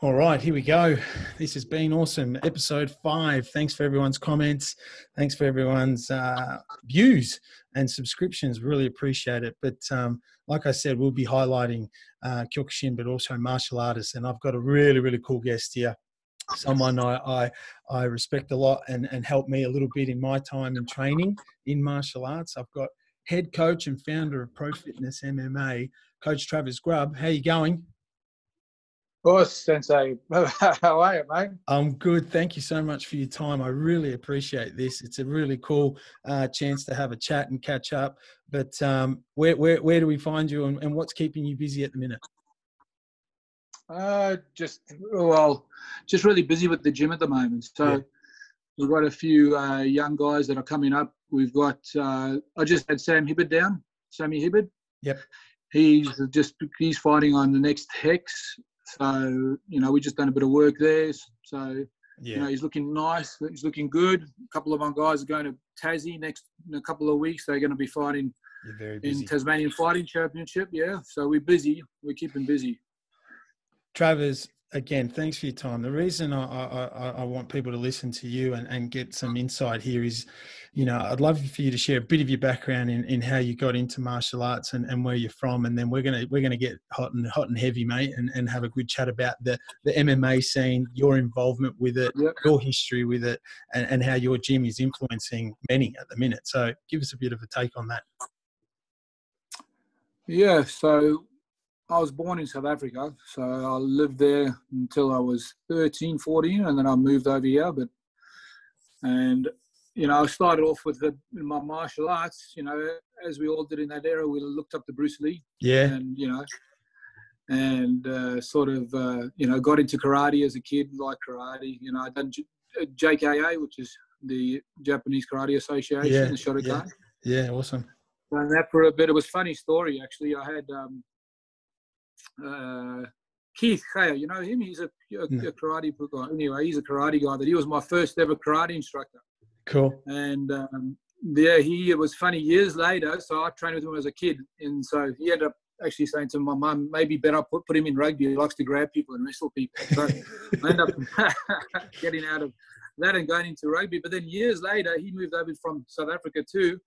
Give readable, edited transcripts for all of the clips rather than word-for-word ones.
All right, here we go. This has been awesome. Episode 5. Thanks for everyone's comments. Thanks for everyone's views and subscriptions. Really appreciate it. But like I said, we'll be highlighting Kyokushin, but also martial artists. And I've got a really, really cool guest here. Someone I respect a lot and helped me a little bit in my time in training in martial arts. I've got head coach and founder of Pro Fitness MMA, Coach Travers Grubb. How you going? Course, Sensei. How are you, mate? I'm good. Thank you so much for your time. I really appreciate this. It's a really cool chance to have a chat and catch up. But where do we find you, and what's keeping you busy at the minute? Just really busy with the gym at the moment. So we've got a few young guys that are coming up. We've got I just had Sammy Hibbard. Yep. He's fighting on the next Hex. So, we just done a bit of work there. So, he's looking nice. He's looking good. A couple of my guys are going to Tassie in a couple of weeks. They're going to be fighting in Tasmanian Fighting Championship. Yeah. So we're busy. We're keeping busy. Travers, again, thanks for your time. The reason I want people to listen to you and get some insight here is, I'd love for you to share a bit of your background in how you got into martial arts and where you're from, and then we're gonna get hot and heavy, mate, and have a good chat about the MMA scene, your involvement with it, your history with it, and how your gym is influencing many at the minute. So give us a bit of a take on that. Yeah, so I was born in South Africa, so I lived there until I was 13, 14, and then I moved over here. I started off with my martial arts, as we all did in that era. We looked up to Bruce Lee. Yeah. And, got into karate as a kid, like karate. I done JKA, which is the Japanese Karate Association, the Shotokan. Yeah, awesome. And that for a bit. It was a funny story, actually. I had Keith Kaya, you know him? He's a karate guy. Anyway, he's a karate guy. He was my first ever karate instructor. Cool. And it was funny, years later, so I trained with him as a kid, and so he ended up actually saying to my mum, maybe better put him in rugby. He likes to grab people and wrestle people. So I ended up getting out of that and going into rugby. But then years later, he moved over from South Africa too,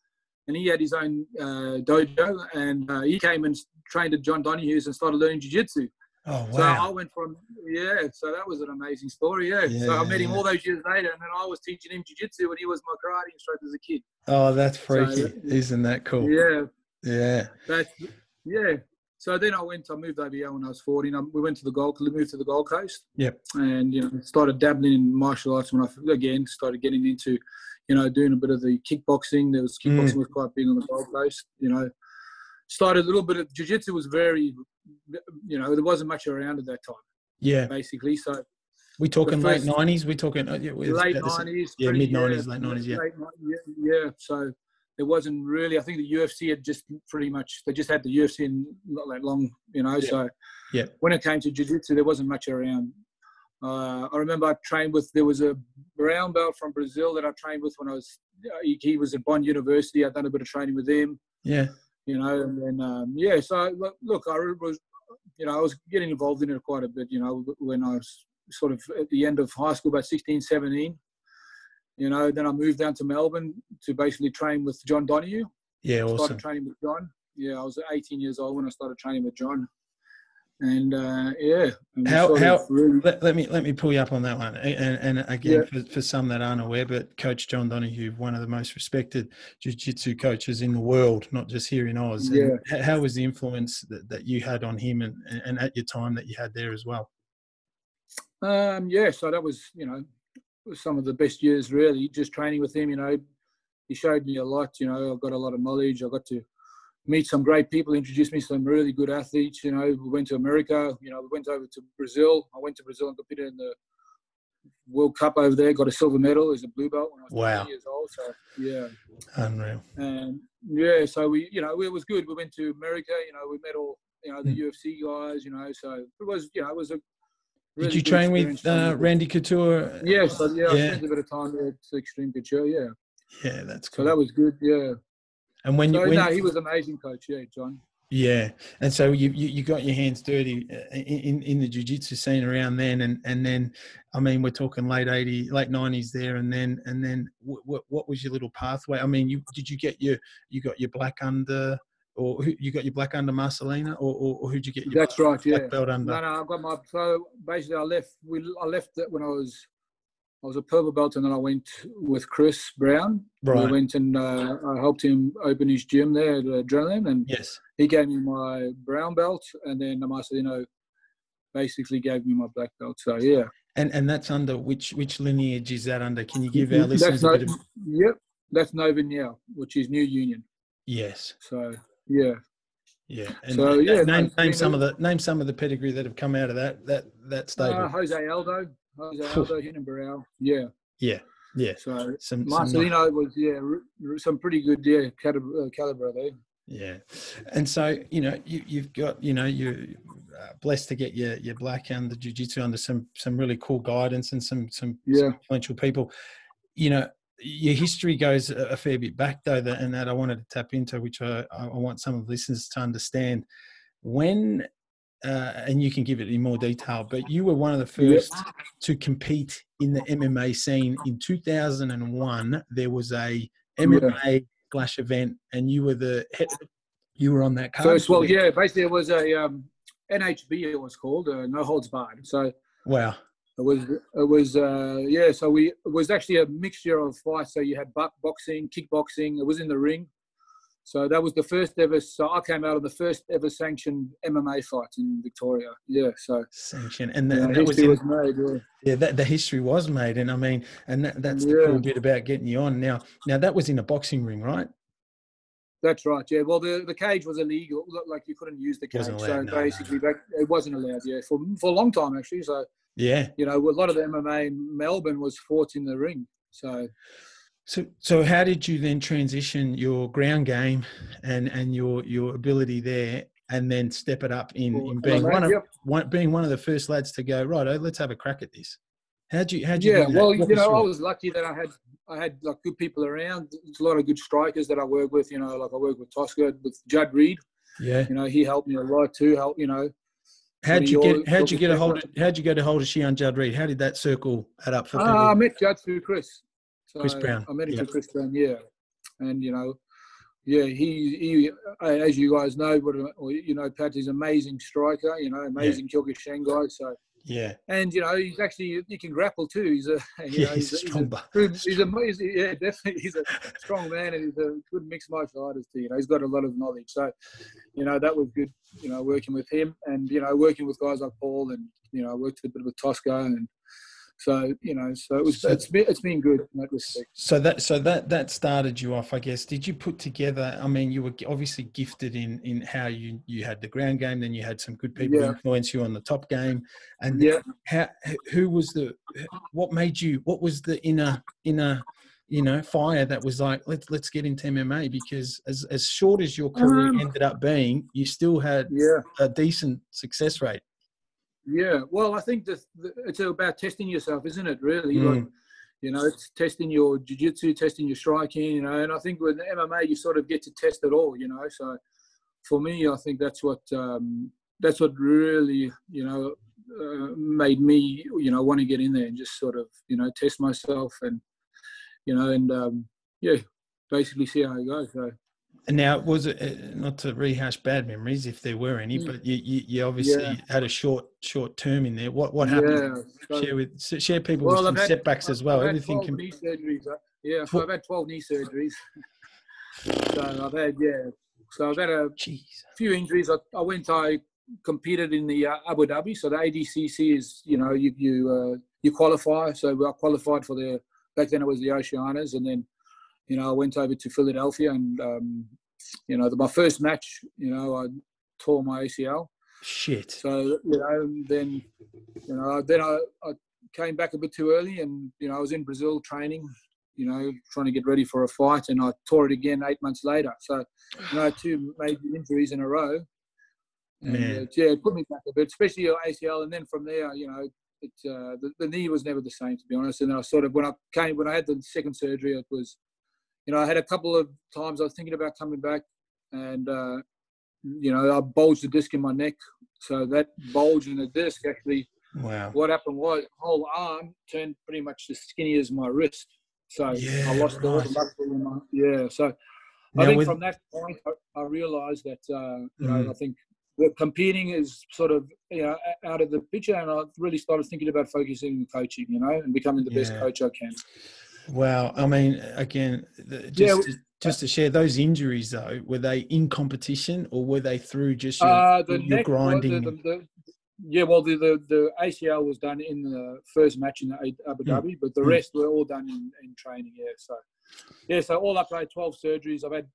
and he had his own dojo, and he came and trained at John Donohue's and started learning jiu-jitsu. Oh, wow. So I went from, so that was an amazing story, So I met him all those years later, and then I was teaching him jiu-jitsu when he was my karate instructor as a kid. Oh, that's freaky. So, isn't that cool? Yeah. Yeah. So then I moved over here when I was 14. We moved to the Gold Coast. Yep. And, started dabbling in martial arts when I, again, started getting into, doing a bit of the kickboxing. Kickboxing was quite big on the Gold Coast, Started a little bit of jiu-jitsu was very, there wasn't much around at that time. Yeah. Basically. So we talking late 90s? We talking late 90s? Yeah, mid 90s, late 90s. Yeah. Yeah. So it wasn't really. I think the UFC had just they just had the UFC in not that long, So when it came to jiu-jitsu, there wasn't much around. I remember I trained with. There was a brown belt from Brazil that I trained with when I was. He was at Bond University. I'd done a bit of training with him. Yeah. And then So look, I was getting involved in it quite a bit. When I was sort of at the end of high school, about 16, 17. Then I moved down to Melbourne to basically train with John Donohue. Yeah, awesome. Started training with John. Yeah, I was 18 years old when I started training with John. And let me pull you up on that one. And again, for some that aren't aware, but Coach John Donohue, one of the most respected jiu-jitsu coaches in the world, not just here in Oz. Yeah. And how was the influence that you had on him and at your time that you had there as well? So that was, some of the best years really, just training with him. He showed me a lot. I got a lot of knowledge. I got to meet some great people, introduced me to some really good athletes. We went to America. We went over to Brazil. I went to Brazil and competed in the World Cup over there. Got a silver medal as a blue belt when I was 20 years old. So yeah, unreal. And so we, it was good. We went to America. We met all, the UFC guys. So it was, it was a. Really Did you train with Randy Couture? Yes, I spent a bit of time there at Extreme Couture. Yeah, that's cool. So that was good. Yeah. And when he was an amazing coach. Yeah, John. Yeah, and so you got your hands dirty in the jiu-jitsu scene around then, and then, I mean, we're talking late '90s there, and then what was your little pathway? I mean, you got your black under, or you got your black under Marcelino, or who'd you get your That's right, yeah. black belt under? No, I got my, so basically I left that when I was a purple belt, and then I went with Chris Brown. Right. We went and I helped him open his gym there at Adrenaline, and Yes, he gave me my brown belt, and then Marcelino basically gave me my black belt. So yeah. and that's under which lineage is that under? Can you give our listeners a bit of? Yep, that's No Gi, which is New Union. Yes. So yeah. Yeah. And so yeah, name some of the pedigree that have come out of that stable. Jose Aldo, Hinton Barao. Yeah. Yeah. So Marcelino was some pretty good caliber there. Yeah, and so you've got you're blessed to get your black and the jiu-jitsu under some really cool guidance and some influential people. Your history goes a fair bit back though, and that I wanted to tap into, which I want some of the listeners to understand. When and you can give it in more detail, but you were one of the first to compete in the MMA scene in 2001. There was a MMA Splash event, and you were on that card. Basically it was a NHB, it was called No Holds Barred. So wow, it was so it was actually a mixture of fights. So you had boxing, kickboxing. It was in the ring. So that was the first ever. So I came out of the first ever sanctioned MMA fight in Victoria. Yeah, so sanctioned, and that history was made. Yeah, the history was made, and I mean, and that's the cool bit about getting you on. Now that was in a boxing ring, right? That's right. Yeah. Well, the cage was illegal. Like you couldn't use the cage. Basically, it wasn't allowed. Yeah, for a long time actually. So yeah, a lot of the MMA in Melbourne was fought in the ring. So how did you then transition your ground game and your ability there, and then step it up in being one of the first lads to go, right, let's have a crack at this? How'd you well, I was lucky that I had like good people around. There's a lot of good strikers that I work with, like I work with Tosca, with Judd Reid. Yeah. He helped me a lot too. How'd you get a hold of Shion Judd Reid? How did that circle add up for people? I met Judd through Chris. Chris Brown. I met him through Chris Brown, yeah. And, he as you guys know, Pat is an amazing striker, amazing Kyokushin guy. So, yeah. And, he's actually, he can grapple too. He's he's a strong definitely. He's a strong man, and he's a good mixed martial artist too. He's got a lot of knowledge. So, that was good, working with him, and, working with guys like Paul, and, I worked a bit with Tosca, and, so it's been good in that respect. So that started you off, I guess. Did you put together? I mean, you were obviously gifted in how you had the ground game, then you had some good people influence you on the top game, and what was the inner fire that was like, let's get into MMA? Because as short as your career ended up being, you still had a decent success rate. Yeah, well, I think it's about testing yourself, isn't it, really? Like, it's testing your jiu-jitsu, testing your striking, and I think with MMA, you sort of get to test it all, So for me, I think that's what really, made me, want to get in there and just sort of, test myself and, basically see how it goes. So. And now, was it, not to rehash bad memories if there were any, but you obviously had a short term in there. What happened? So, share people with some setbacks as well. Everything can. Knee surgeries. So I've had 12 knee surgeries. So I've had a few injuries. I competed in the Abu Dhabi. So the ADCC is, you qualify. So I qualified for back then it was the Oceanias, and then, I went over to Philadelphia, and, my first match, I tore my ACL. Shit. So, then I came back a bit too early, and, I was in Brazil training, trying to get ready for a fight, and I tore it again 8 months later. So, 2 major injuries in a row. And, it put me back a bit, especially your ACL. And then from there, the knee was never the same, to be honest. And then I sort of, when I had the second surgery, it was, I had a couple of times I was thinking about coming back, and I bulged the disc in my neck. So that bulge in the disc actually, wow. What happened was the whole arm turned pretty much as skinny as my wrist. So I lost all the muscle in my, So now I think from that point, I realized that, I think the competing is sort of, out of the picture. And I really started thinking about focusing on coaching, and becoming the best coach I can. Wow. I mean, again, just to share, those injuries though, were they in competition or were they through just your grinding? The ACL was done in the first match in Abu Dhabi, but the rest were all done in training. So all up, I had 12 surgeries. I've had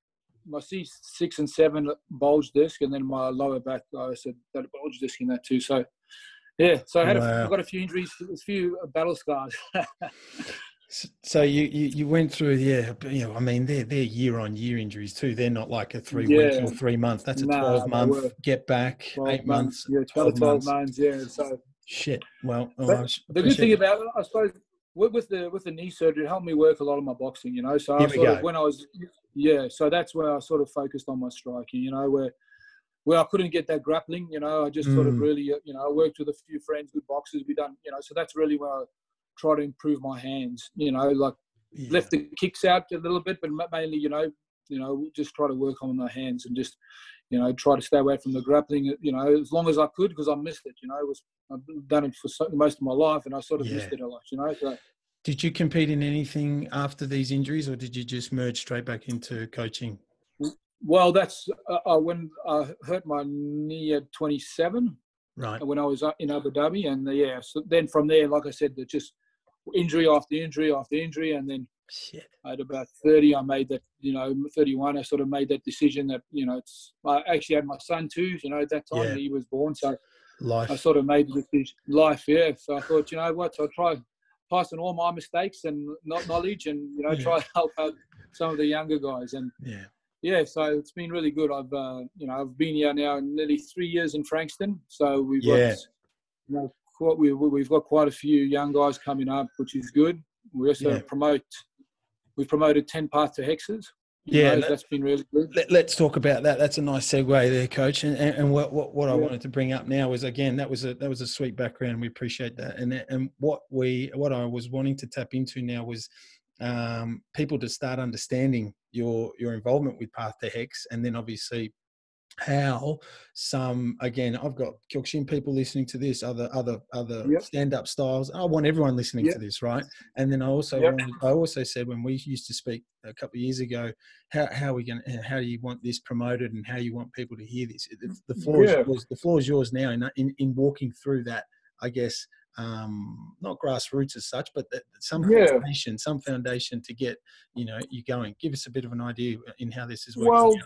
my C6 and 7 bulge disc, and then my lower back, I said that bulge disc in that too. So so I've got a few injuries, a few battle scars. So you went through, I mean, they're year-on-year injuries too. They're not like a 3 week or 3 month. That's a 12-month get back, 8 months. 12 months. So shit. Well, the good thing about it, I suppose, with the knee surgery, it helped me work a lot of my boxing. So so that's where I sort of focused on my striking. Where I couldn't get that grappling. I just sort of really, I worked with a few friends, good boxers. We done, so that's really where I try to improve my hands, left the kicks out a little bit, but mainly, just try to work on my hands and just, try to stay away from the grappling, as long as I could, because I missed it, I've done it for most of my life and I sort of missed it a lot, So. Did you compete in anything after these injuries or did you just merge straight back into coaching? Well, that's when I hurt my knee at 27, right? When I was in Abu Dhabi, and so then from there, like I said, just injury after injury after injury, and then at about 30, I made that, 31, I sort of made that decision that, I actually had my son too, at that time he was born, so life. I sort of made the decision, so I thought, what, so I'll try pass on all my mistakes and not knowledge, and try to help out some of the younger guys, and so it's been really good. I've been here now nearly 3 years in Frankston, so we've got we've got quite a few young guys coming up, which is good. We also we've promoted 10 path to hexes. That's been really good. Let's talk about that. That's a nice segue there, Coach. And what I wanted to bring up now was, again, that was a sweet background. We appreciate that. And what I was wanting to tap into now was people to start understanding your involvement with Path to Hex, and then obviously how again, I've got Kyokushin people listening to this, other stand-up styles. I want everyone listening to this, right? And then I also said, when we used to speak a couple of years ago, how do you want this promoted and how you want people to hear this? The floor is yours now in walking through that, I guess. Not grassroots as such, but some foundation to get you going. Give us a bit of an idea in how this is working.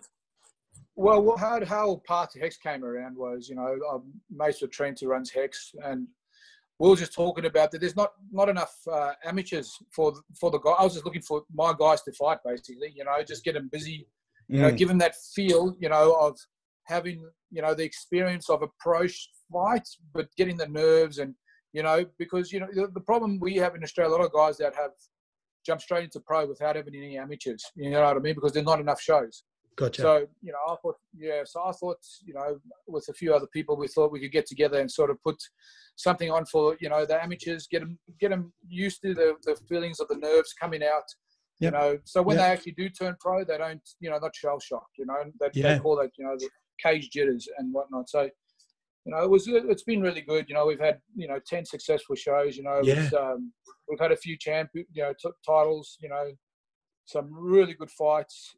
Well, how Path to Hex came around was, I'm mates with Trent who runs Hex, and we were just talking about that. There's not enough amateurs for the guy. I was just looking for my guys to fight, basically. Just get them busy. Give them that feel, of having the experience of a pro fight, but getting the nerves and because the problem we have in Australia, a lot of guys that have jumped straight into pro without having any amateurs. You know what I mean? Because there's not enough shows. Gotcha. So, I thought, with a few other people, we thought we could get together and sort of put something on for, the amateurs, get them used to the feelings of the nerves coming out, so when they actually do turn pro, they don't, not shell shocked, they call that, the cage jitters and whatnot. So, it's been really good. We've had, 10 successful shows, we've had a few titles, some really good fights.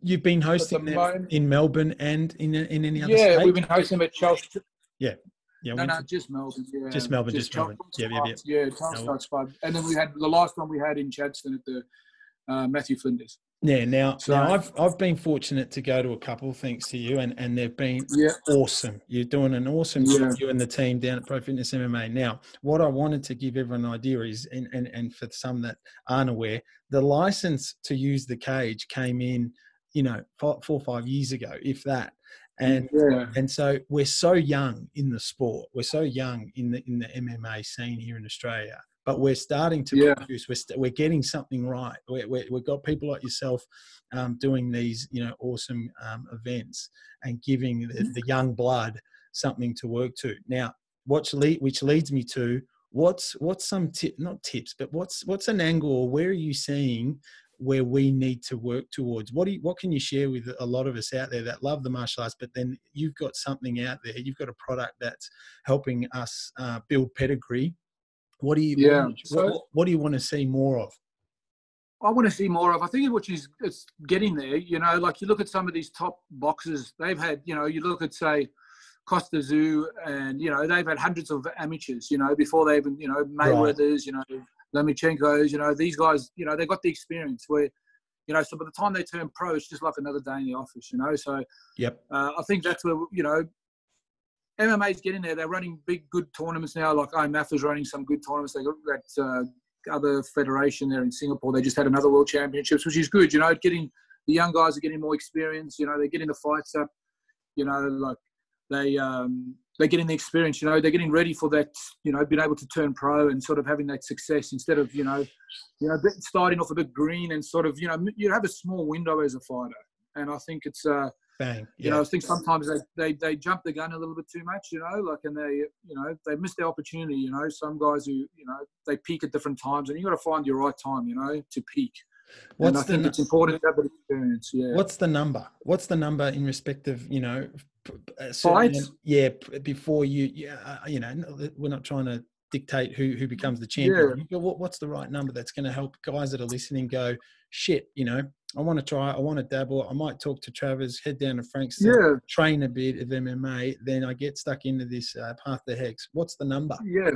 You've been hosting them in Melbourne and in any other state? Yeah, we've been hosting them at Chelsea. Yeah, just Melbourne. Yeah, just Melbourne. Yeah, Chelsea. And then we had the last one we had in Chadstone at the Matthew Flinders. Yeah, now I've been fortunate to go to a couple, thanks to you, and they've been awesome. You're doing an awesome job, you and the team down at Pro Fitness MMA. Now, what I wanted to give everyone an idea is, and for some that aren't aware, the license to use the cage came in, 4 or 5 years ago, if that. And so we're so young in the sport. We're so young in the MMA scene here in Australia. but we're starting to produce. We're getting something right. We've got people like yourself doing these, awesome events and giving the young blood something to work to. Now, which leads me to what's some not tips, but what's an angle, or where are you seeing where we need to work towards? What can you share with a lot of us out there that love the martial arts, but then you've got something out there, you've got a product that's helping us build pedigree. What do you want to see more of? I want to see more of, I think, it's getting there, like you look at some of these top boxers, they've had, you look at, say, Costa Zoo, and, they've had hundreds of amateurs, before they even, Mayweather's, Lomachenko's, these guys, they got the experience where, so by the time they turn pro, it's just like another day in the office, so yep. I think that's where, MMA is getting there. They're running big, good tournaments now. Like IMF is running some good tournaments. They got that other federation there in Singapore. They just had another World Championships, which is good. Getting the young guys are getting more experience. They're getting the fights up. Like they're getting the experience. They're getting ready for that. Being able to turn pro and sort of having that success instead of starting off a bit green and sort of you have a small window as a fighter. And I think it's bang. I think sometimes they jump the gun a little bit too much, and they miss their opportunity. Some guys who they peak at different times, and you got to find your right time, to peak. And I think it's important to have that experience. Yeah. What's the number? What's the number in respect of fights? Yeah, before we're not trying to dictate who becomes the champion. Yeah. What's the right number that's going to help guys that are listening go, shit, I want to try, I want to dabble, I might talk to Travers, head down to Frank's, train a bit of MMA, then I get stuck into this path to Hex. What's the number? Yeah.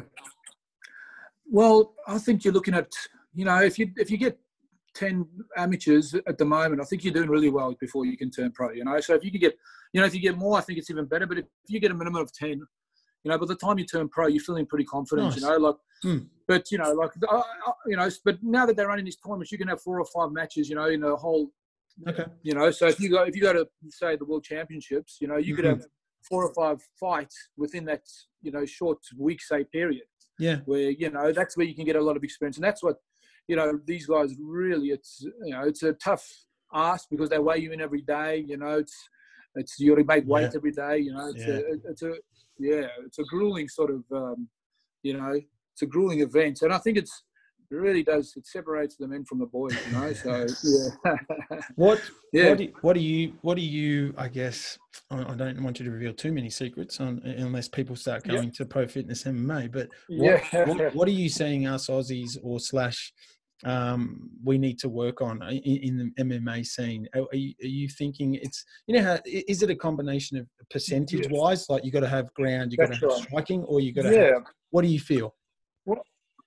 Well, I think you're looking at, if you get 10 amateurs at the moment, I think you're doing really well before you can turn pro, So if you could get, if you get more, I think it's even better. But if you get a minimum of 10, by the time you turn pro, you're feeling pretty confident, nice. But, but now that they're running these tournaments, you can have 4 or 5 matches, in a whole, okay. So if you go to, say, the World Championships, you could have 4 or 5 fights within that, short week, say, period. Yeah. Where, that's where you can get a lot of experience. And that's what, these guys really, it's a tough ask because they weigh you in every day, it's you got to make weight every day, it's a grueling sort of, it's a grueling event. And I think it really does, it separates the men from the boys, so, yeah. What do you, I guess, I don't want you to reveal too many secrets unless people start going to Pro Fitness MMA, but what are you seeing us Aussies or slash we need to work on in the MMA scene? Are you thinking it's, how, is it a combination of percentage wise, like you got to have ground, you got to have striking, or you got to have, what do you feel?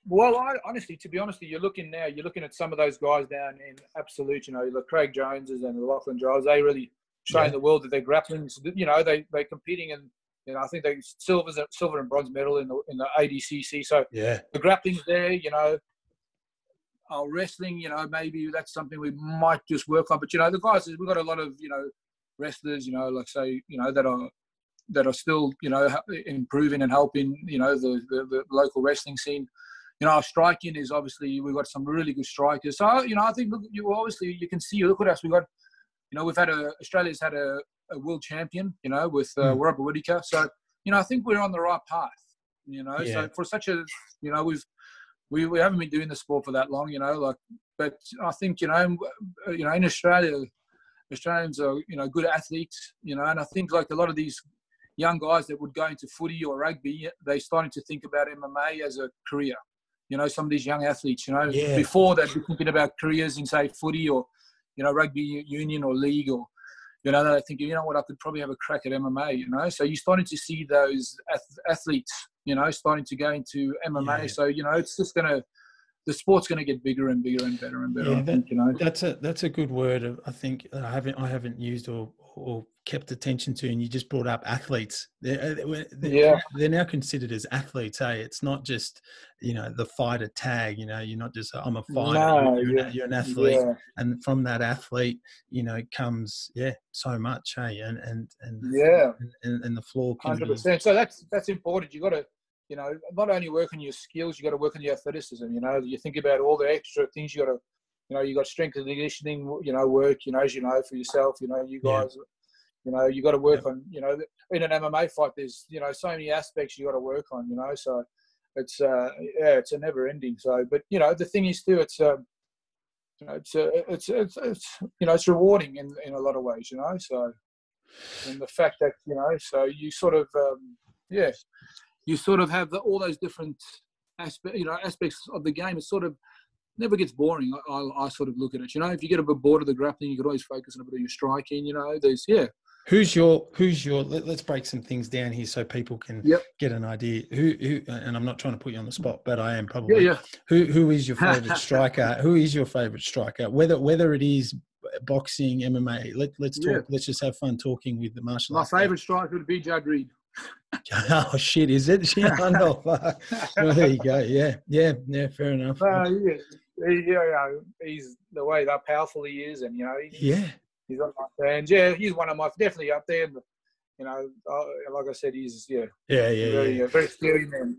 Well, honestly, to be honest, you're looking at some of those guys down in Absolute, the Craig Joneses and the Lachlan Giles. They really showing the world that they're grappling. They're competing in, I think they silver and bronze medal in the ADCC. So the grappling's there, wrestling, maybe that's something we might just work on. But the guys, we've got a lot of wrestlers, like say, that are still improving and helping the local wrestling scene. Our striking is obviously, we've got some really good strikers. So I think you can see, look at us. We've got we've had Australia's had a world champion with Robert Whittaker. So I think we're on the right path. So for such a we haven't been doing the sport for that long, but I think in Australia, Australians are good athletes, and I think like a lot of these young guys that would go into footy or rugby, they're starting to think about MMA as a career. Some of these young athletes, before they'd be thinking about careers in, say, footy or, rugby union or league, or, they're thinking, what, I could probably have a crack at MMA, So you're starting to see those athletes, starting to go into MMA. Yeah. So, it's just the sport's going to get bigger and bigger and better and better. Yeah, I think, that's a good word. I think I haven't used or kept attention to, and you just brought up athletes. They're now considered as athletes. Hey, it's not just the fighter tag. You're not just I'm a fighter. No, you're an athlete, and from that athlete, comes so much. Hey, and the floor. 100%. So that's important. You got to you know, not only work on your skills, you got to work on your athleticism. You know, you think about all the extra things you got to, you know, you got strength and conditioning, you know, work, you know, as you know, for yourself, you know, you guys, you know, you got to work on, you know, in an MMA fight, there's, you know, so many aspects you got to work on, you know, so it's, it's a never ending. So, but, you know, the thing is too, it's, you know, it's you know, it's rewarding in a lot of ways, you know, so, and the fact that, you know, so you sort of, you sort of have all those different aspects of the game. It sort of never gets boring. I sort of look at it. You know, if you get a bit bored of the grappling, you can always focus on a bit of your striking. You know, there's Who's your? Let's break some things down here so people can get an idea. Who? And I'm not trying to put you on the spot, but I am probably. Yeah. Who is your favorite striker? Who is your favorite striker? Whether it is boxing, MMA. Let's talk. Yeah. Let's just have fun talking with the martial arts. My favorite striker would be Judd Reid. Oh shit! Is it? Yeah, no, well, there you go. Yeah. Fair enough. He's the way that powerful he is, and you know, he's on my fans. Yeah, he's one of my definitely up there. But, you know, like I said, he's very scary man.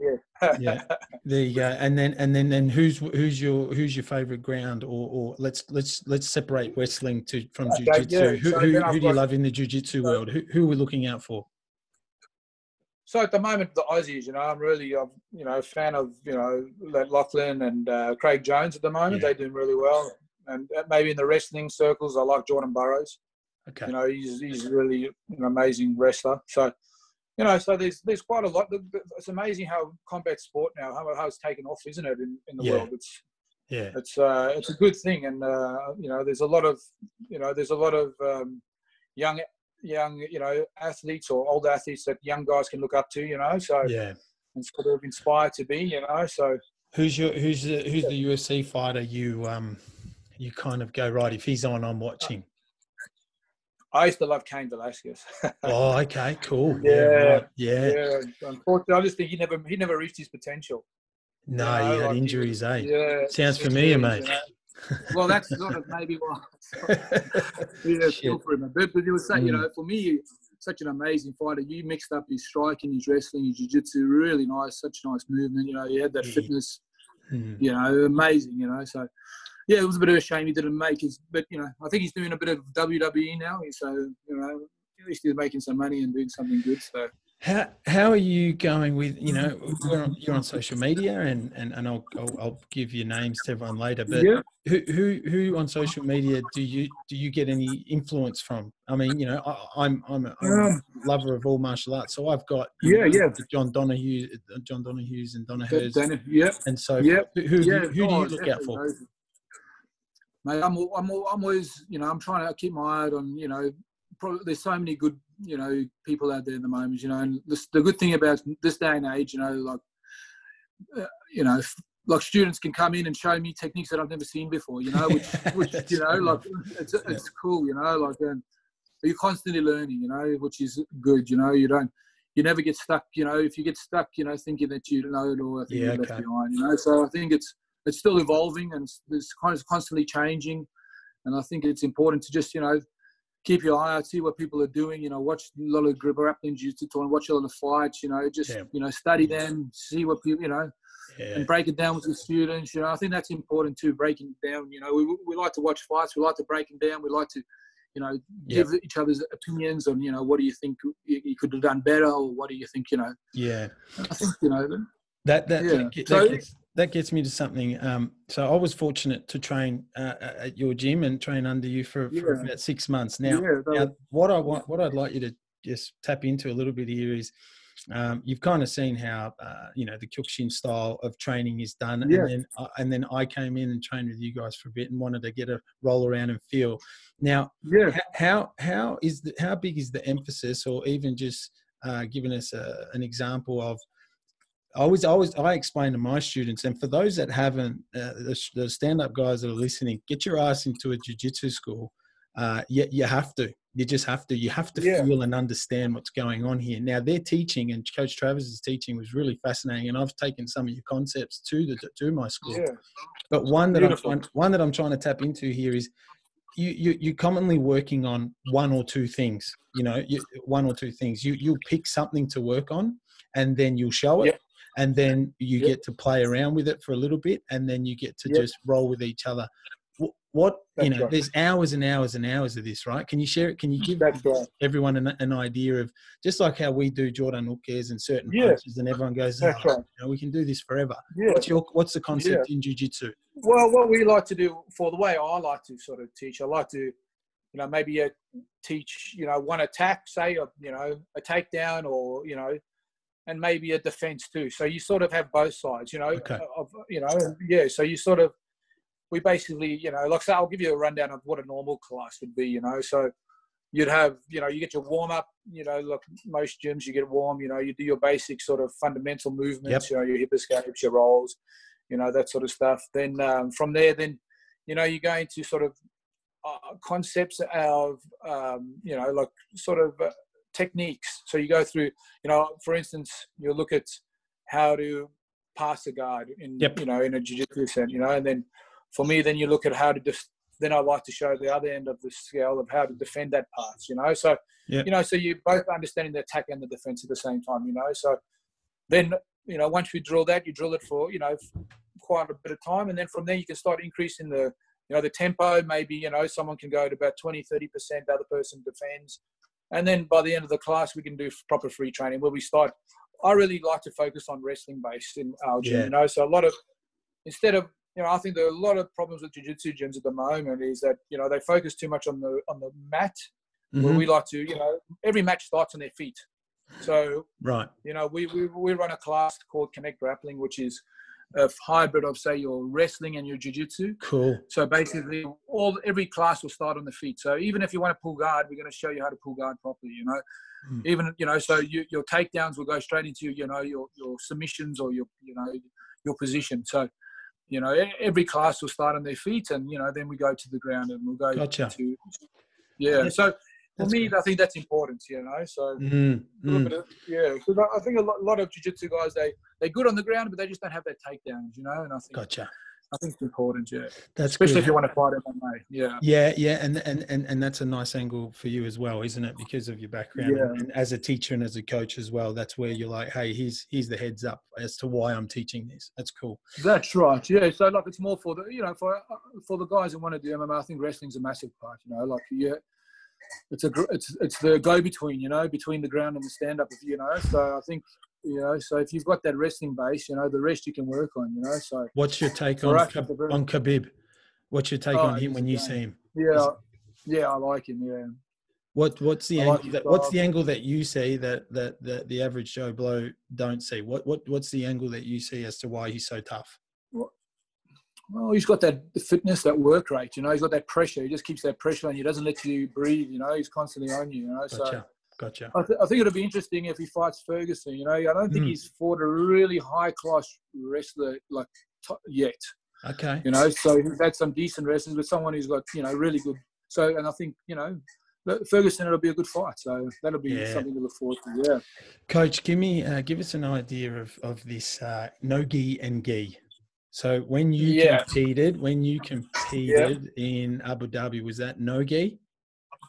Yeah. There you go. And then who's your favorite ground or let's separate wrestling from jiu-jitsu. Yeah. Who do you love in the jiu-jitsu world? Who are we looking out for? So at the moment, the Aussies, you know, I'm really, you know, a fan of, you know, Lachlan and Craig Jones at the moment. They're doing really well. And maybe in the wrestling circles, I like Jordan Burroughs. Okay. You know, he's really an amazing wrestler. So, you know, so there's quite a lot. It's amazing how combat sport now, how it's taken off, isn't it, in the world? It's a good thing. And, you know, there's a lot of young, you know, athletes or older athletes that young guys can look up to, you know, so and sort of inspired to be, you know. So who's the UFC fighter you kind of go, right, if he's on, I'm watching? I used to love Cain Velasquez. Oh, okay, cool. Yeah. Unfortunately, I just think he never reached his potential. No, he had injuries, eh? Yeah. Sounds familiar, mate. You know? Well, that's sort of maybe why. Feel for him a bit, but you were saying, you know, for me, such an amazing fighter. You mixed up his striking, his wrestling, his jiu-jitsu, really nice, such nice movement. You know, he had that fitness. You know, amazing. You know, so yeah, it was a bit of a shame he didn't make his. But you know, I think he's doing a bit of WWE now. So you know, at least he's making some money and doing something good. So. How are you going with, you know, you're on social media and I'll give you names to everyone later, but who on social media do you get any influence from? I mean, you know, I'm a lover of all martial arts, so I've got John Donohues and Donohues, and so who do you look out for? Mate, I'm always, you know, I'm trying to keep my eye on, you know, there's so many good, you know, people out there at the moment, you know, and the good thing about this day and age, you know, like, you know, like students can come in and show me techniques that I've never seen before, you know, which you know, like it's cool, you know, like you're constantly learning, you know, which is good, you know, you never get stuck, you know, if you get stuck, you know, thinking that you know it all, I think you're left behind, you know, so I think it's still evolving and it's constantly changing, and I think it's important to just, you know, keep your eye out, see what people are doing, you know, watch a lot of grappling jiu-jitsu and watch a lot of fights, you know, just, you know, study them, see what people, you know, and break it down with the students, you know. I think that's important too, breaking down, you know, we like to watch fights, we like to break them down, we like to, you know, give each other's opinions on, you know, what do you think you could have done better, or what do you think, you know. Yeah. I think, you know. That gets me to something. So I was fortunate to train at your gym and train under you for about 6 months. Now, what I'd like you to just tap into a little bit here is you've kind of seen how you know, the Kyokushin style of training is done, and then I came in and trained with you guys for a bit and wanted to get a roll around and feel. Now, how big is the emphasis, or even just giving us an example of? I explain to my students, and for those that haven't, the stand-up guys that are listening, get your ass into a jiu-jitsu school. You have to. You just have to. You have to feel and understand what's going on here. Now, their teaching and Coach Travers' teaching was really fascinating, and I've taken some of your concepts to my school. Yeah. But one that I'm trying to tap into here is you're commonly working on one or two things. You know, one or two things. You'll pick something to work on, and then you'll show it. Yep. and then you get to play around with it for a little bit, and then you get to just roll with each other. What you know, there's hours and hours and hours of this, right? Can you share it? Can you give everyone an idea of, just like how we do Jordan Hookers and certain punches, and everyone goes, you know, we can do this forever. What's the concept in jiu-jitsu? Well, what we like to do, for the way I like to sort of teach, I like to, you know, maybe teach, you know, one attack, say, or, you know, a takedown, or, you know, and maybe a defense too. So you sort of have both sides, you know, you know, so you sort of, we basically, you know, like I say, I'll give you a rundown of what a normal class would be, you know. So you'd have, you know, you get your warm up, you know, like most gyms, you get warm, you know, you do your basic sort of fundamental movements, you know, your hip escapes, your rolls, you know, that sort of stuff. Then from there, then, you know, you go into sort of concepts of, you know, like sort of techniques. So you go through, you know, for instance, you look at how to pass a guard in, you know, in a jiu-jitsu sense, you know, and then for me, then you look at how to then I like to show the other end of the scale of how to defend that pass, you know. So, you know, so you both understanding the attack and the defense at the same time, you know. So then, you know, once you drill that, you drill it for, you know, quite a bit of time. And then from there, you can start increasing the, you know, the tempo. Maybe, you know, someone can go to about 20, 30%, the other person defends. And then by the end of the class, we can do proper free training where we start. I really like to focus on wrestling based in our gym, you know. So a lot of, instead of, you know, I think there are a lot of problems with jiu-jitsu gyms at the moment is that, you know, they focus too much on the mat, where we like to, you know, every match starts on their feet. So, you know, we run a class called Connect Grappling, which is a hybrid of, say, your wrestling and your jiu-jitsu. Cool. So basically, every class will start on the feet. So even if you want to pull guard, we're going to show you how to pull guard properly, you know. Even, you know, so your takedowns will go straight into, you know, your submissions or your, you know, your position. So, you know, every class will start on their feet, and, you know, then we go to the ground and we'll go to, So for me, I think that's important, you know. So a little bit of, because I think a lot of jiu-jitsu guys, they're good on the ground, but they just don't have that takedowns, you know. And I think I think it's important, That's especially good. if you want to fight MMA. And that's a nice angle for you as well, isn't it? Because of your background and as a teacher and as a coach as well. That's where you're like, hey, here's the heads up as to why I'm teaching this. That's cool. That's right. Yeah. So like, it's more for the, you know, for the guys who want to do MMA. I think wrestling's a massive part. You know, like it's the go between, you know, between the ground and the stand up. You know, so I think. You know, so if you've got that wrestling base, you know, the rest you can work on, you know. So what's your take on Khabib? What's your take on him when you see him? Yeah, I like him. Yeah. What's the angle what's the angle that you see that the average Joe Blow don't see? What's the angle that you see as to why he's so tough? Well, he's got that fitness, that work rate. You know, he's got that pressure. He just keeps that pressure on you. He doesn't let you breathe. You know, he's constantly on you. You know, Gotcha. I think it'll be interesting if he fights Ferguson. You know, I don't think he's fought a really high-class wrestler like yet. Okay. You know, so he's had some decent wrestlers, but someone who's got, you know, really good. So, and I think, you know, Ferguson, it'll be a good fight. So that'll be something to look forward to. Yeah. Coach, give us an idea of this No Gi and Gi. So when you competed in Abu Dhabi, was that No Gi?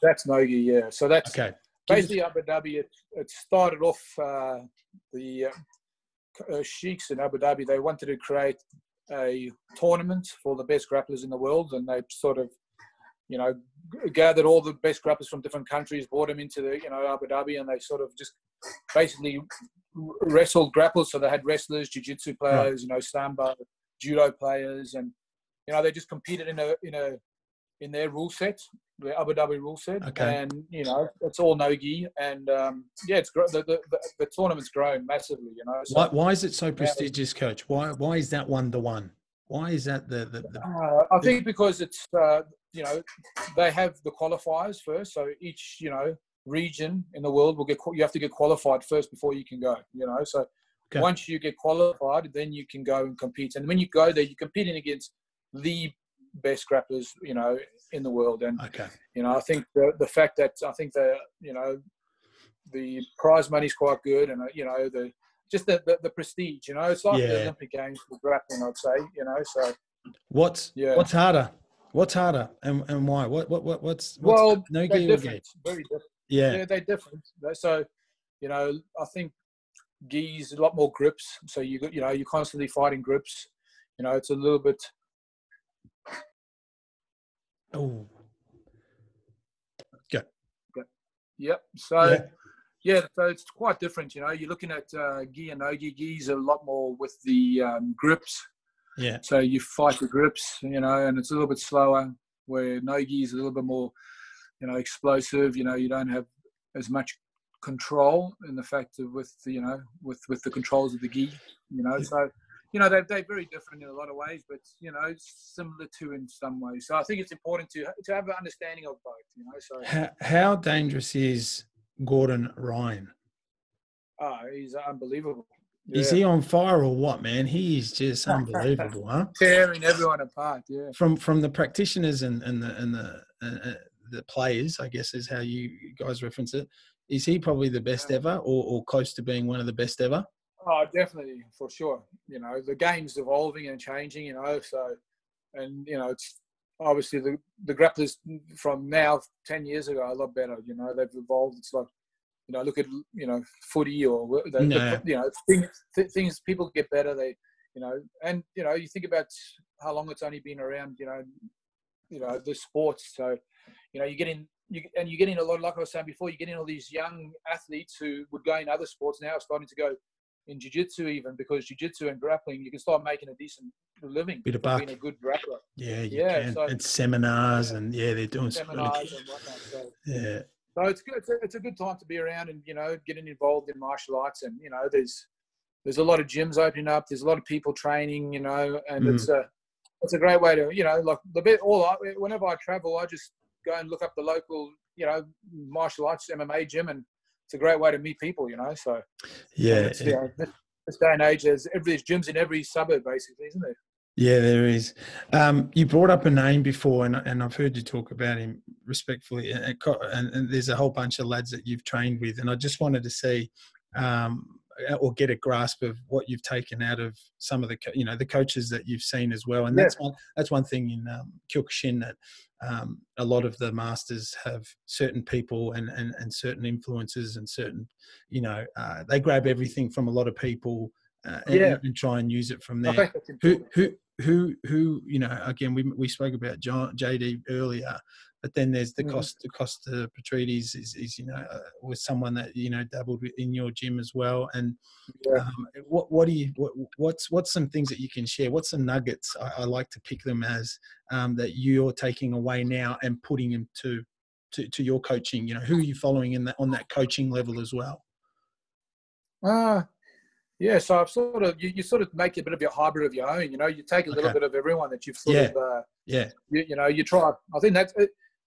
That's No Gi, yeah. So that's okay. Basically, Abu Dhabi, it started off the sheiks in Abu Dhabi. They wanted to create a tournament for the best grapplers in the world, and they sort of, you know, gathered all the best grapplers from different countries, brought them into the, you know, Abu Dhabi, and they sort of just basically wrestled grapples. So they had wrestlers, jiu-jitsu players, you know, sambo, judo players, and, you know, they just competed in their rule set, the Abu Dhabi rule set, and, you know, it's all No Gi, and it's the tournament's grown massively, you know. So, why is it so prestigious, Coach? Why is that one the one? Why is that the I think because it's you know, they have the qualifiers first, so each, you know, region in the world will you have to get qualified first before you can go, you know. So once you get qualified, then you can go and compete, and when you go there, you're competing against the best grapplers, you know, in the world. And you know, I think the fact that you know, the prize money is quite good, and you know, the prestige, you know, it's like the Olympic Games for grappling, I'd say, you know. So what's harder and why? What's No Gi or Gi? Very different. Yeah, they're different. So, you know, I think Gi's a lot more grips. So you're constantly fighting grips. It's a little bit. Oh. Go. Yep. So. Yeah, so it's quite different. You're looking at gi and no gi. Gi's a lot more with the grips. Yeah. So you fight the grips, and it's a little bit slower. Where no gi is a little bit more, explosive. You don't have as much control in the fact of with the controls of the gi. So they're very different in a lot of ways, but similar to in some ways. So I think it's important to have an understanding of both. So how dangerous is Gordon Ryan? Oh, he's unbelievable. Yeah. Is he on fire or what, man? He is just unbelievable, huh? Tearing everyone apart, yeah. From the practitioners and the players, I guess is how you guys reference it. Is he probably the best ever, or close to being one of the best ever? Oh, definitely, for sure. The game's evolving and changing. So, and it's obviously the grapplers from now 10 years ago are a lot better. They've evolved. It's like, look at footy or things. People get better. They, and you think about how long it's only been around. The sports. So, you're getting a lot. Like I was saying before, you're getting all these young athletes who would go in other sports now, starting to go in jiu-jitsu even, because jiu-jitsu and grappling, you can start making a decent living. Bit of buck. Being a good grappler. Yeah, you can. So, and seminars and they're doing seminars and whatnot. So, yeah. So it's good. It's a good time to be around and, getting involved in martial arts. And, there's a lot of gyms opening up. There's a lot of people training, and it's a great way to, whenever I travel, I just go and look up the local, martial arts MMA gym, and it's a great way to meet people, So yeah, this day and age, there's gyms in every suburb, basically, isn't there? Yeah, there is. You brought up a name before, and I've heard you talk about him respectfully. And there's a whole bunch of lads that you've trained with, and I just wanted to see or get a grasp of what you've taken out of some of the the coaches that you've seen as well. And that's one thing in Kyokushin, that a lot of the masters have certain people and certain influences and certain they grab everything from a lot of people and try and use it from there. Who again, we spoke about JD earlier, but then there's the Costa Petrides is was someone that dabbled in your gym as well. And what's some things that you can share? What's some nuggets? I like to pick them as that you're taking away now and putting them to your coaching. Who are you following on that coaching level as well? Yeah, so I've you sort of make a bit of your hybrid of your own. You take a little bit of everyone that you've sort of you try. I think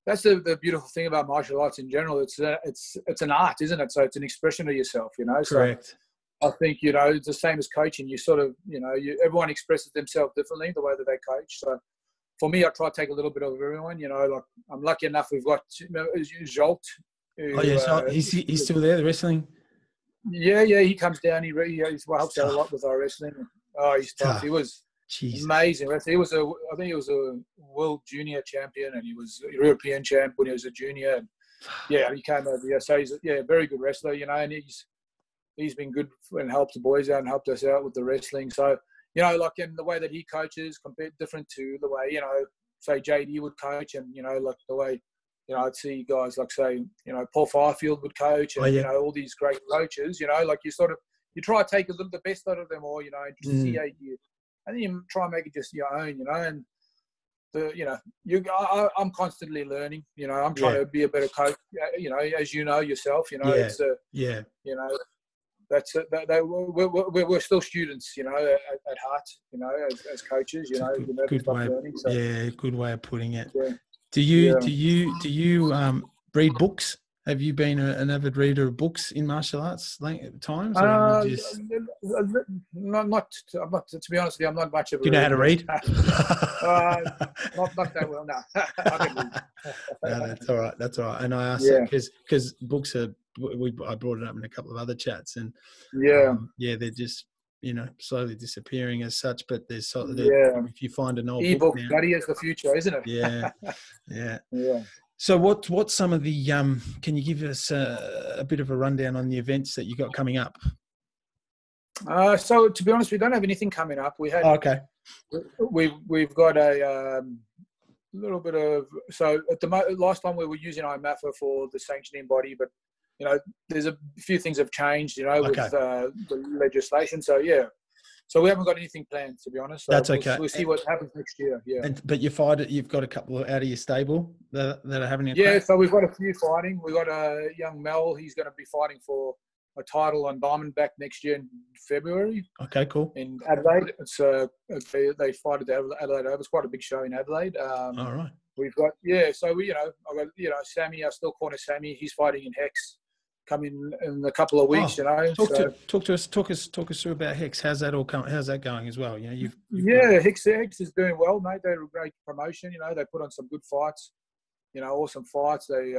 that's the beautiful thing about martial arts in general. It's an art, isn't it? So it's an expression of yourself. Correct. So I think it's the same as coaching. You sort of everyone expresses themselves differently the way that they coach. So for me, I try to take a little bit of everyone. Like I'm lucky enough we've got Judd. He's still there, the wrestling. Yeah, he comes down. He helps out a lot with our wrestling. Oh, he's tough. He was amazing. I think he was a world junior champion, and he was a European champ when he was a junior. And he came over here. So he's a very good wrestler, and he's been good and helped the boys out and helped us out with the wrestling. So, like in the way that he coaches, compared different to the way, say JD would coach, and, like the way, I'd see guys like, say, Paul Firefield would coach, and, all these great coaches, like you try to take the best out of them all, and just see and then you try and make it just your own, and I'm constantly learning, I'm trying to be a better coach, as yourself, it's that's it. We're still students, at heart, as coaches, good way, learning, so. Good way of putting it. Yeah. Do you read books? Have you been an avid reader of books in martial arts times? Or not. To be honest with you, I'm not much of a. Do you know how to read? Not that well. No, I can read. No, that's all right. That's all right. And I asked that because books are. I brought it up in a couple of other chats, and they're just slowly disappearing as such. But there's if you find an old ebook, book now, that is the future, isn't it? Yeah. So what's some of the can you give us a bit of a rundown on the events that you got coming up? So to be honest, we don't have anything coming up. We had. Oh, okay. We've got a little bit of, so at the last time we were using IMAFA for the sanctioning body, but there's a few things have changed, with the legislation. So so we haven't got anything planned, to be honest. So That's okay. We'll see what happens next year. Yeah. But you've got a couple out of your stable that are having a crack? So we've got a few fighting. We've got a young Mel. He's going to be fighting for a title on Diamondback next year in February. Okay, cool. In Adelaide. It's they fight at the Adelaide Oval. It's quite a big show in Adelaide. All right. We've got so we I've got Sammy, our still corner Sammy. He's fighting in Hex, coming in a couple of weeks. Talk us through about Hex. How's that all How's that going as well? Hex is doing well, mate. They're a great promotion. They put on some good fights. Awesome fights. They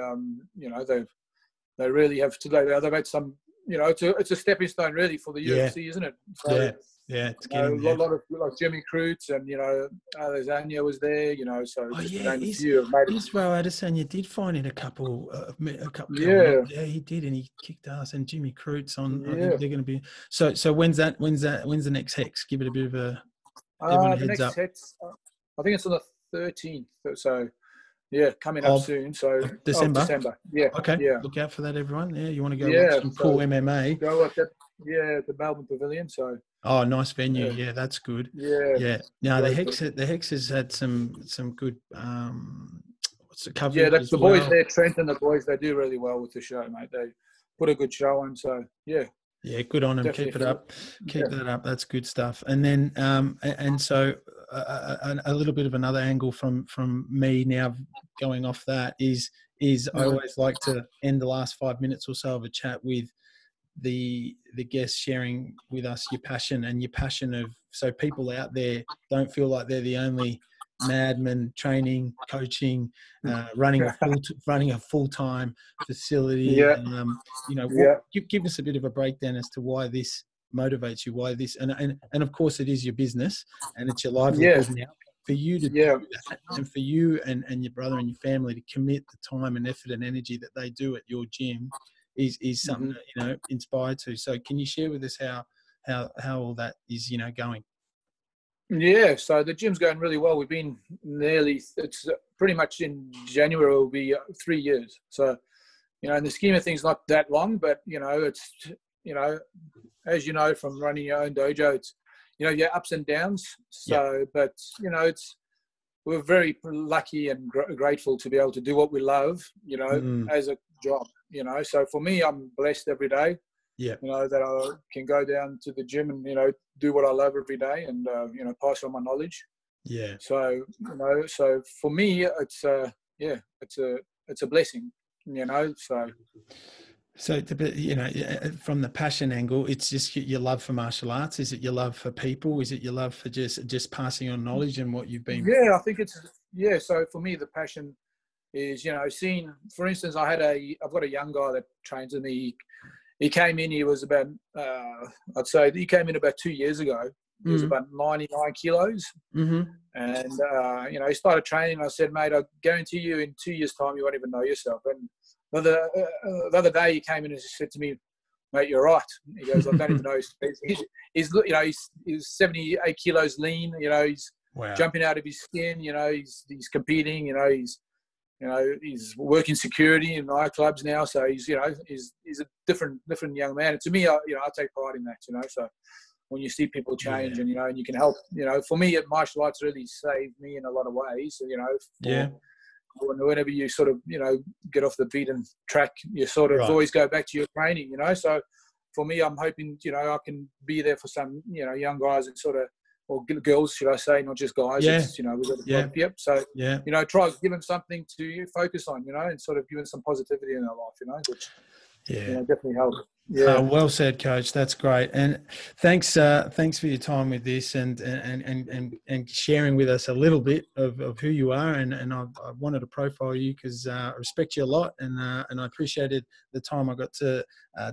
they really have today. They've had some. It's a stepping stone really for the UFC, isn't it? So, it's a lot of like Jimmy Croots and Lasagna was there. So Israel Adesanya did find in a couple. Yeah, he did, and he kicked ass. And Jimmy Croots on. I think they're going to be. So when's the next Hex? Give it a bit of a. The next up. Hex, I think it's on the 13th. So. Yeah, coming up soon. So December. Yeah. Okay. Yeah. Look out for that, everyone. Yeah, you want to go watch some cool MMA. Go at that. Yeah, the Melbourne Pavilion. So. Oh, nice venue. Yeah, that's good. Yeah. Now the Hex has had some good what's the coverage? Yeah, that's the boys there. Trent and the boys, they do really well with the show, mate. They put a good show on. So yeah, good on them. Definitely. Keep it up. Keep that up. That's good stuff. And then so a little bit of another angle from me now going off that is I always like to end the last 5 minutes or so of a chat with the guests sharing with us your passion of, so people out there don't feel like they're the only madman training, coaching, running a full-time facility. Give us a bit of a breakdown as to why this motivates you, why this, and of course it is your business and it's your livelihood now. For you to do that, and for you and your brother and your family to commit the time and effort and energy that they do at your gym is something that, inspired to. So can you share with us how all that is, going? Yeah, so the gym's going really well. We've been it's pretty much in January will be 3 years. So, in the scheme of things, not that long, but, it's, as you know, from running your own dojo, it's, your ups and downs. So, but, we're very lucky and grateful to be able to do what we love, as a job, So for me, I'm blessed every day. Yeah, that I can go down to the gym and do what I love every day and pass on my knowledge. Yeah. So so for me, it's it's a blessing. So from the passion angle, it's just your love for martial arts. Is it your love for people? Is it your love for just passing on knowledge and what you've been? Yeah, I think it's So for me, the passion is seeing. For instance, I've got a young guy that trains with me. He came in, he was about, I'd say he came in about 2 years ago. He was about 99 kilos. Mm-hmm. And, he started training. I said, mate, I guarantee you in 2 years' time, you won't even know yourself. And the other day he came in and said to me, mate, you're right. He goes, I don't even know his space. He's 78 kilos lean. He's jumping out of his skin. He's competing. He's working security in nightclubs now, so he's a different young man. And to me, I take pride in that. So when you see people change and and you can help, for me, martial arts really saved me in a lot of ways. Whenever you sort of get off the beaten track, you sort of always go back to your training. So for me, I'm hoping I can be there for some young guys and sort of. Or girls, should I say, not just guys. Yeah. It's, So, try to give them something to focus on, and sort of give them some positivity in their life, which definitely helps. Yeah. Well said, Coach. That's great. And thanks for your time with this and sharing with us a little bit of who you are. And I wanted to profile you because I respect you a lot and I appreciated the time I got to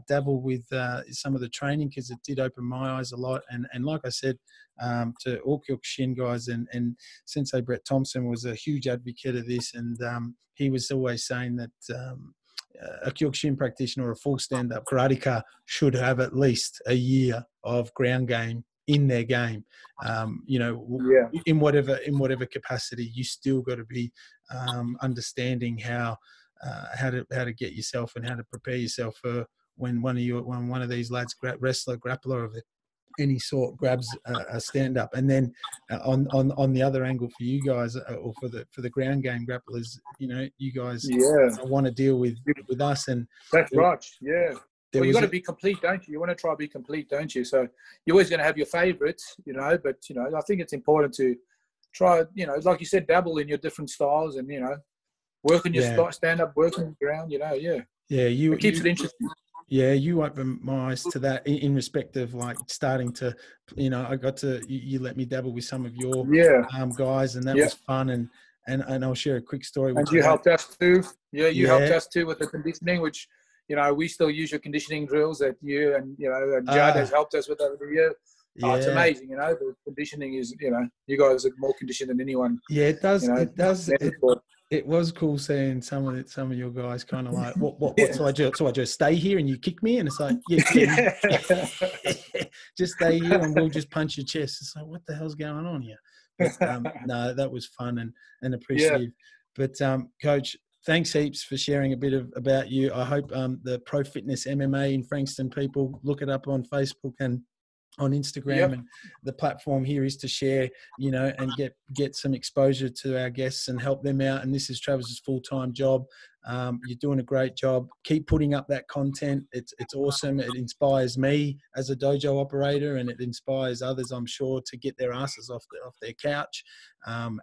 dabble with some of the training because it did open my eyes a lot. And like I said, to all Kyokushin guys and Sensei Brett Thompson was a huge advocate of this. And he was always saying that a Kyokushin practitioner or a full stand-up karateka should have at least a year of ground game in their game. You know, in whatever capacity, you still got to be understanding how to get yourself and how to prepare yourself for when one of these lads, wrestler, grappler of any sort, grabs a stand up. And then on the other angle for you guys, or for the ground game grapplers, you know, you guys want to deal with us. And that's right. Yeah. Well, you got to be complete, don't you? You want to try to be complete, don't you? So you're always going to have your favorites, you know, but, you know, I think it's important to try, you know, like you said, dabble in your different styles and, you know, work on your stand up, work on the ground, you know, it keeps it interesting. Yeah, you opened my eyes to that in respect of like starting to, you know, I got to, you let me dabble with some of your guys, and that was fun. And I'll share a quick story. And you helped us too. Yeah, you helped us too with the conditioning, which, you know, we still use your conditioning drills that you and, you know, Judd has helped us with over the year. It's amazing, you know, the conditioning is, you know, you guys are more conditioned than anyone. Yeah, it does. You know, it does. It was cool seeing some of your guys kind of like, what so I do? So I just stay here and you kick me, and it's like, just stay here and we'll just punch your chest. It's like, what the hell's going on here? But no, that was fun and appreciative. But Coach, thanks heaps for sharing a bit about you. I hope the Pro Fitness MMA in Frankston people look it up on Facebook and on Instagram, and the platform here is to share, you know, and get some exposure to our guests and help them out. And this is Travis's full-time job. You're doing a great job. Keep putting up that content. It's awesome. It inspires me as a dojo operator, and it inspires others, I'm sure, to get their asses off their couch, and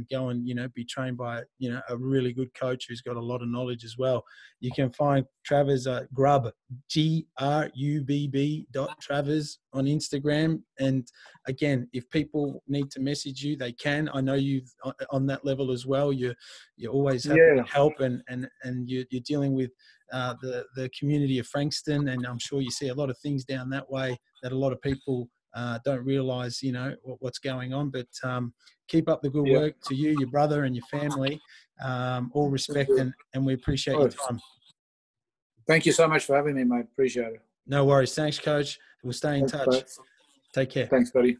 go and, you know, be trained by, you know, a really good coach who's got a lot of knowledge as well. You can find Travers Grubb, GRUBB.Travers on Instagram. And again, if people need to message you, they can. I know you've on that level as well. You're always happy to help, and you're dealing with the community of Frankston, and I'm sure you see a lot of things down that way that a lot of people don't realise, you know, what's going on. But keep up the good work to you, your brother, and your family. All respect, and we appreciate your time. Thank you so much for having me, mate. Appreciate it. No worries. Thanks, Coach. We'll stay in touch. Bye. Take care. Thanks, buddy.